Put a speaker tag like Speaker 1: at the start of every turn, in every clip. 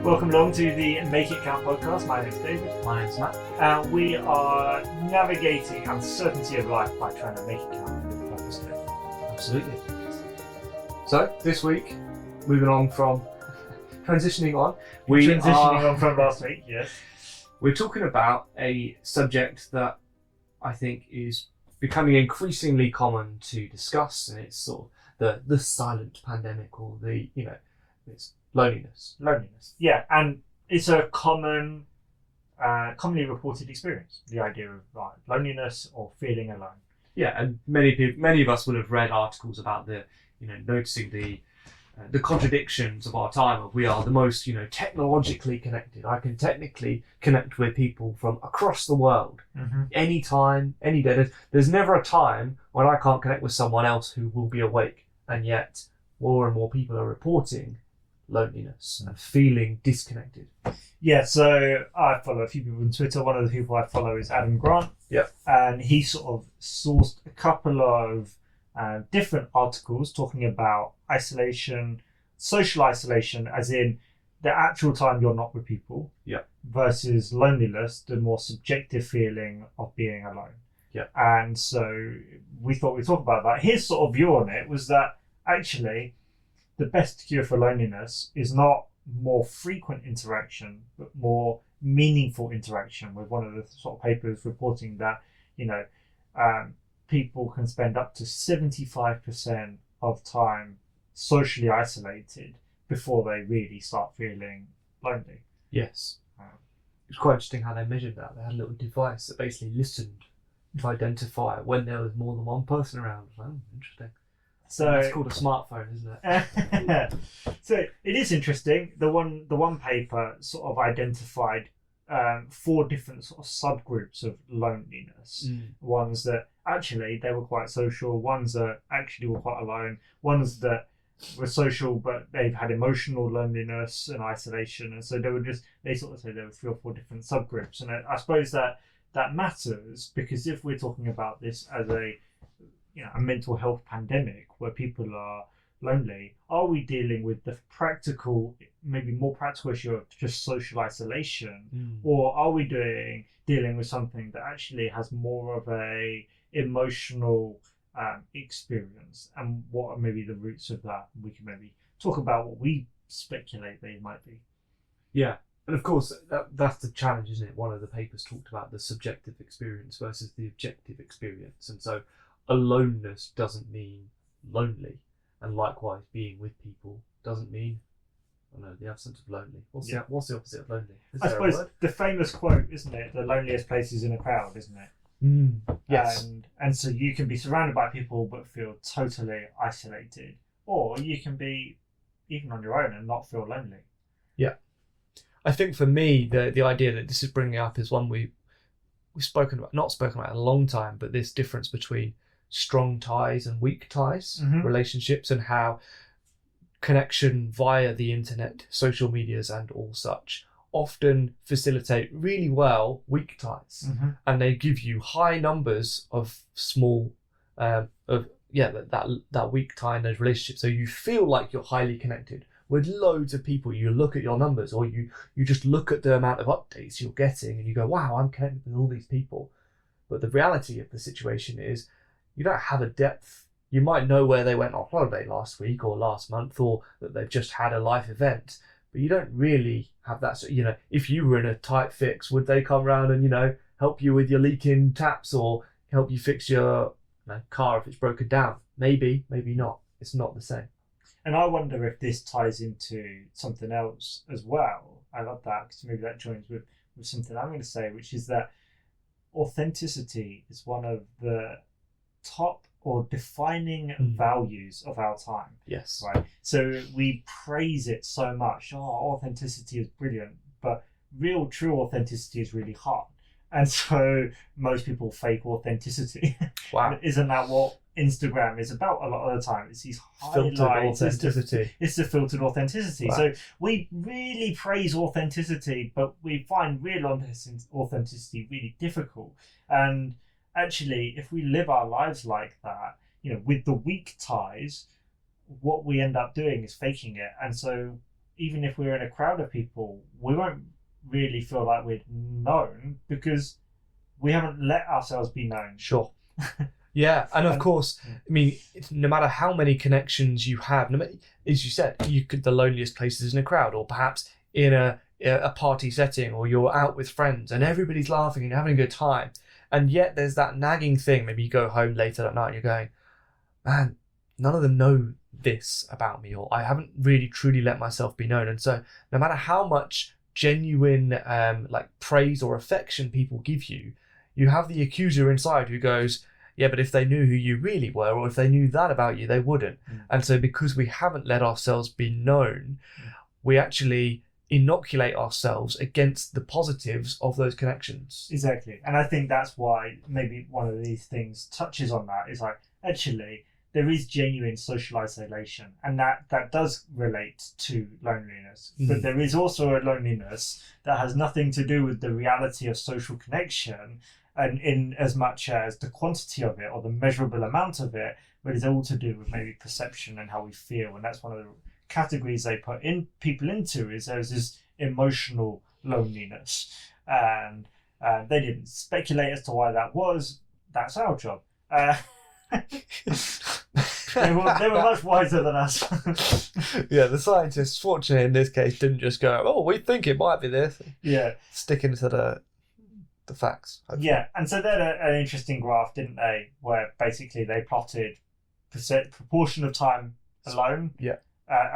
Speaker 1: Welcome along to the Make It Count podcast. My name is David.
Speaker 2: My name's Matt.
Speaker 1: We are navigating uncertainty of life by trying to make it count with purpose.
Speaker 2: Absolutely. So, this week, moving on from transitioning on,
Speaker 1: on from last week, yes.
Speaker 2: We're talking about a subject that I think is becoming increasingly common to discuss, and it's sort of the silent pandemic, or it's loneliness.
Speaker 1: Loneliness, yeah, and it's a commonly reported experience. The idea of loneliness or feeling alone.
Speaker 2: Yeah, and many of us will have read articles about noticing the contradictions of our time. Of we are the most technologically connected. I can technically connect with people from across the world, anytime, any day. There's never a time when I can't connect with someone else who will be awake, and yet more and more people are reporting loneliness and feeling disconnected.
Speaker 1: Yeah, so I follow a few people on Twitter. One of the people I follow is Adam Grant.
Speaker 2: Yep.
Speaker 1: And he sort of sourced a couple of different articles talking about isolation, social isolation, as in the actual time you're not with people, versus loneliness, the more subjective feeling of being alone.
Speaker 2: Yeah.
Speaker 1: And so we thought we'd talk about that. His sort of view on it was that actually the best cure for loneliness is not more frequent interaction, but more meaningful interaction, with one of the sort of papers reporting that, people can spend up to 75% of time socially isolated before they really start feeling lonely.
Speaker 2: Yes. It was quite interesting how they measured that. They had a little device that basically listened to identify when there was more than one person around. Oh, interesting. So it's called a smartphone, isn't it?
Speaker 1: So it is interesting. The one paper sort of identified 4 different sort of subgroups of loneliness. Ones that actually they were quite social, ones that actually were quite alone, ones that were social but they've had emotional loneliness and isolation. And so they sort of say there were 3 or 4 different subgroups. And I suppose that matters, because if we're talking about this as a mental health pandemic where people are lonely, are we dealing with the maybe more practical issue of just social isolation, or are we dealing with something that actually has more of a emotional experience? And what are maybe the roots of that? We can maybe talk about what we speculate they might be.
Speaker 2: Yeah. And of course, that's the challenge, isn't it? One of the papers talked about the subjective experience versus the objective experience. And so aloneness doesn't mean lonely. And likewise, being with people doesn't mean, the absence of lonely. What's the opposite of lonely?
Speaker 1: I suppose the famous quote, isn't it? The loneliest place is in a crowd, isn't it?
Speaker 2: Yes.
Speaker 1: And so you can be surrounded by people but feel totally isolated. Or you can be even on your own and not feel lonely.
Speaker 3: Yeah. I think for me, the idea that this is bringing up is one we've not spoken about in a long time, but this difference between strong ties and weak ties, relationships, and how connection via the internet, social medias and all such often facilitate really well weak ties, and they give you high numbers of small that weak tie in those relationships, so you feel like you're highly connected with loads of people. You look at your numbers, or you just look at the amount of updates you're getting and you go, wow, I'm connected with all these people. But the reality of the situation is you don't have a depth. You might know where they went on holiday last week or last month, or that they've just had a life event, but you don't really have that. So, if you were in a tight fix, would they come round and, help you with your leaking taps, or help you fix your car if it's broken down? Maybe, maybe not. It's not the same.
Speaker 1: And I wonder if this ties into something else as well. I love that, because maybe that joins with something I'm going to say, which is that authenticity is one of the top or defining values of our time.
Speaker 2: Yes.
Speaker 1: Right. So we praise it so much. Oh, authenticity is brilliant, but true authenticity is really hard. And so most people fake authenticity.
Speaker 2: Wow.
Speaker 1: Isn't that what Instagram is about a lot of the time? It's these
Speaker 2: filtered
Speaker 1: highlights.
Speaker 2: authenticity.
Speaker 1: It's the filtered authenticity.
Speaker 2: Wow.
Speaker 1: So we really praise authenticity, but we find real authenticity really difficult. And actually, if we live our lives like that, with the weak ties, what we end up doing is faking it. And so even if we're in a crowd of people, we won't really feel like we're known because we haven't let ourselves be known.
Speaker 3: Sure. Yeah, and of course, I mean, no matter how many connections you have, as you said, the loneliest places in a crowd, or perhaps in a party setting, or you're out with friends and everybody's laughing and having a good time, and yet there's that nagging thing. Maybe you go home later at night and you're going, man, none of them know this about me, or I haven't really truly let myself be known. And so no matter how much genuine like praise or affection people give you, you have the accuser inside who goes, yeah, but if they knew who you really were, or if they knew that about you, they wouldn't. And so because we haven't let ourselves be known, we actually inoculate ourselves against the positives of those connections.
Speaker 1: Exactly. And I think that's why maybe one of these things touches on that, is like, actually, there is genuine social isolation, and that does relate to loneliness. But there is also a loneliness that has nothing to do with the reality of social connection, and in as much as the quantity of it or the measurable amount of it, but it's all to do with maybe perception and how we feel. And that's one of the categories they put in people into, is there's this emotional loneliness, and they didn't speculate as to why that was. That's our job. They were much wiser than us.
Speaker 3: Yeah, the scientists, fortunately in this case, didn't just go, oh, we think it might be this.
Speaker 1: Yeah.
Speaker 3: Sticking to the facts. Hopefully.
Speaker 1: Yeah, and so they had an interesting graph, didn't they, where basically they plotted proportion of time alone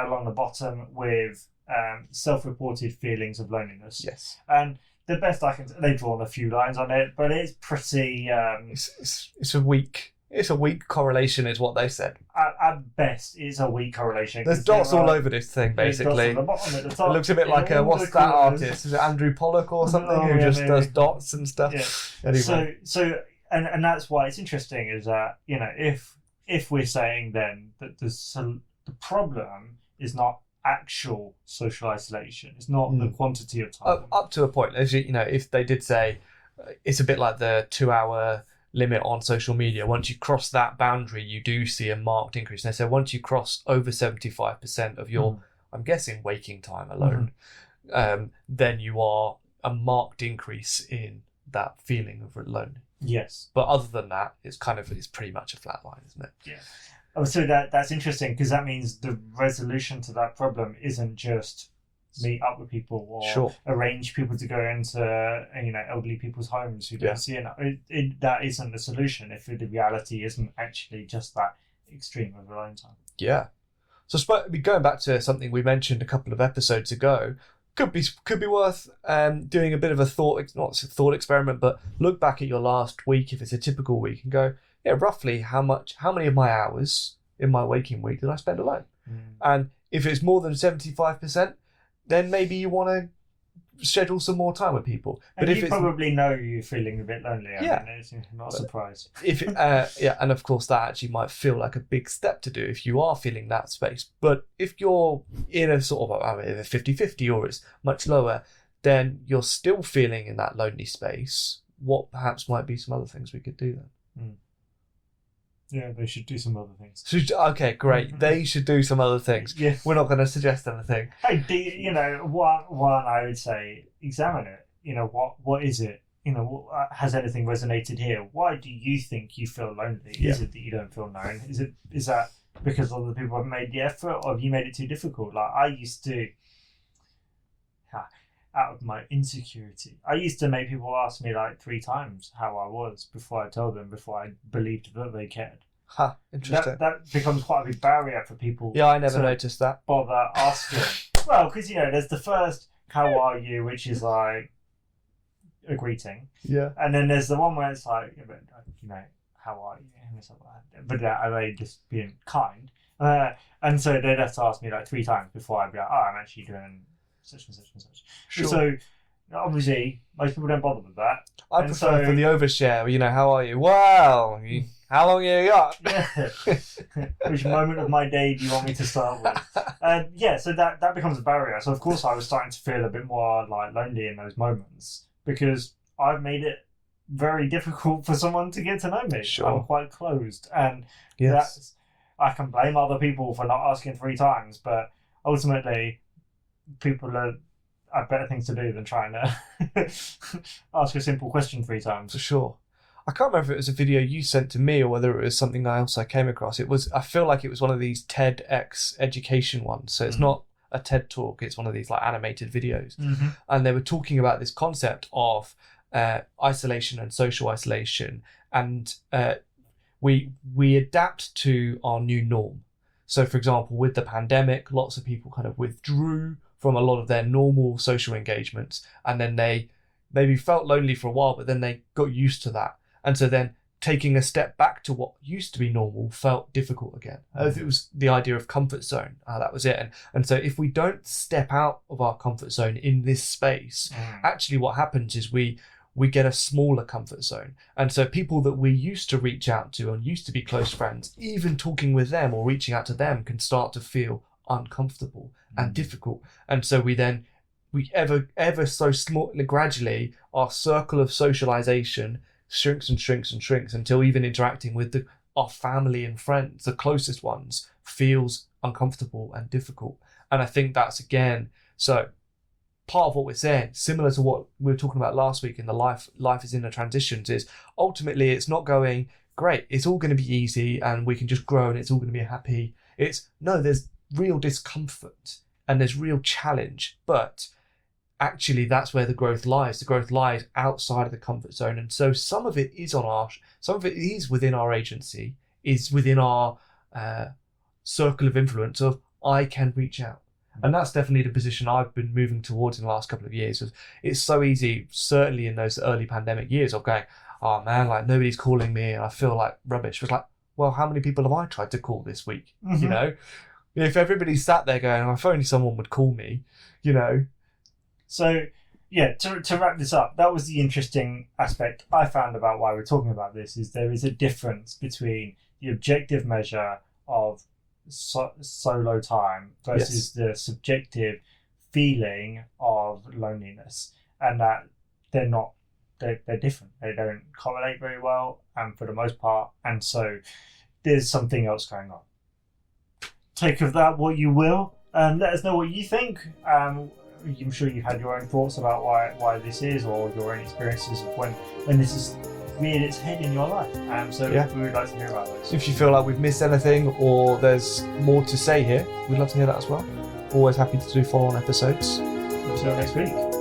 Speaker 1: along the bottom with self-reported feelings of loneliness.
Speaker 3: Yes.
Speaker 1: And the best I can... They've drawn a few lines on it, but it's pretty...
Speaker 3: It's a weak... It's a weak correlation, is what they said.
Speaker 1: At best, it's a weak correlation.
Speaker 3: There's dots all over this thing, basically.
Speaker 1: At the bottom, at the top,
Speaker 3: it looks a bit like what's that artist? Is it Andrew Pollock or something who just does dots and stuff?
Speaker 1: Yeah.
Speaker 3: Anyway.
Speaker 1: So that's why it's interesting, is that, you know, if we're saying then that the problem is not actual social isolation, it's not the quantity of time.
Speaker 3: Up to a point, as you know, if they did say it's a bit like the 2-hour limit on social media. Once you cross that boundary, you do see a marked increase. And they said once you cross over 75% of your, I'm guessing, waking time alone, then you are a marked increase in that feeling of lonely.
Speaker 1: Yes.
Speaker 3: But other than that, it's pretty much a flat line, isn't it?
Speaker 1: Yeah. Oh, so that's interesting, because that means the resolution to that problem isn't just meet up with people or arrange people to go into elderly people's homes who don't see it. That isn't the solution if the reality isn't actually just that extreme of alone time.
Speaker 3: Yeah. So going back to something we mentioned a couple of episodes ago, could be worth doing a bit of a thought experiment, but look back at your last week, if it's a typical week, and go, yeah, roughly how many of my hours in my waking week did I spend alone? And if it's more than 75%, then maybe you want to schedule some more time with people.
Speaker 1: But if you probably know you're feeling a bit lonely. I mean, it's not a surprise.
Speaker 3: And of course that actually might feel like a big step to do if you are feeling that space. But if you're in a sort of a 50-50 or it's much lower, then you're still feeling in that lonely space. What perhaps might be some other things we could do then?
Speaker 1: Yeah, they should do some other things.
Speaker 3: Okay, great. They should do some other things.
Speaker 1: Yeah.
Speaker 3: We're not going to suggest anything.
Speaker 1: Hey, one I would say, examine it. What is it? Has anything resonated here? Why do you think you feel lonely?
Speaker 3: Yeah.
Speaker 1: Is it that you don't feel known? Is that because other people have made the effort, or have you made it too difficult? Like I used to, out of my insecurity, I used to make people ask me like 3 times how I was before I told them, before I believed that they cared.
Speaker 3: Interesting.
Speaker 1: That becomes quite a big barrier for people.
Speaker 3: Yeah, I never noticed that.
Speaker 1: Bother asking. Well, because there's the first "How are you," which is like a greeting.
Speaker 3: Yeah.
Speaker 1: And then there's the one where it's like, how are you? And it's like, but are they just being kind? And so they'd have to ask me like 3 times before I'd be like, I'm actually doing such and such and such.
Speaker 3: Sure.
Speaker 1: So obviously most people don't bother with that.
Speaker 3: I prefer for the overshare. How are you? Wow. How long you got?
Speaker 1: Yeah. Which moment of my day do you want me to start with? So that becomes a barrier. So of course I was starting to feel a bit more like lonely in those moments, because I've made it very difficult for someone to get to know me.
Speaker 3: Sure.
Speaker 1: I'm quite closed, and
Speaker 3: yes.
Speaker 1: I can blame other people for not asking 3 times, but ultimately people have better things to do than trying to ask a simple question 3 times.
Speaker 3: For sure. I can't remember if it was a video you sent to me or whether it was something else I came across. I feel like it was one of these TEDx education ones. So it's not a TED talk, it's one of these like animated videos.
Speaker 1: Mm-hmm.
Speaker 3: And they were talking about this concept of isolation and social isolation. And we adapt to our new norm. So for example, with the pandemic, lots of people kind of withdrew from a lot of their normal social engagements. And then they maybe felt lonely for a while, but then they got used to that. And so then taking a step back to what used to be normal felt difficult again. It was the idea of comfort zone. That was it. And so if we don't step out of our comfort zone in this space, actually what happens is we get a smaller comfort zone. And so people that we used to reach out to and used to be close friends, even talking with them or reaching out to them can start to feel uncomfortable and difficult. And so we ever so small, gradually, our circle of socialization shrinks and shrinks and shrinks until even interacting with our family and friends, the closest ones, feels uncomfortable and difficult. And I think that's, again, so part of what we're saying, similar to what we were talking about last week in the life is in the transitions, is ultimately it's not going, great, it's all going to be easy and we can just grow and it's all going to be happy. It's, no, there's real discomfort and there's real challenge, but actually that's where the growth lies. The growth lies outside of the comfort zone. And so some of it is within our agency, is within our circle of influence of I can reach out. And that's definitely the position I've been moving towards in the last couple of years. It's so easy, certainly in those early pandemic years, of going, oh man, like nobody's calling me and I feel like rubbish. It was like, well, how many people have I tried to call this week?
Speaker 1: Mm-hmm.
Speaker 3: You know, if everybody sat there going, if only someone would call me, you know.
Speaker 1: So, yeah, to wrap this up, that was the interesting aspect I found about why we're talking about this, is there is a difference between the objective measure of solo time versus the subjective feeling of loneliness, and that they're different. They don't correlate very well, and for the most part, and so there's something else going on. Take of that what you will, and let us know what you think. I'm sure you've had your own thoughts about why this is, or your own experiences of when this has reared its head in your life. We would like to hear about those.
Speaker 3: If you feel like we've missed anything or there's more to say here, we'd love to hear that as well. Always happy to do follow-on episodes.
Speaker 1: Until next week.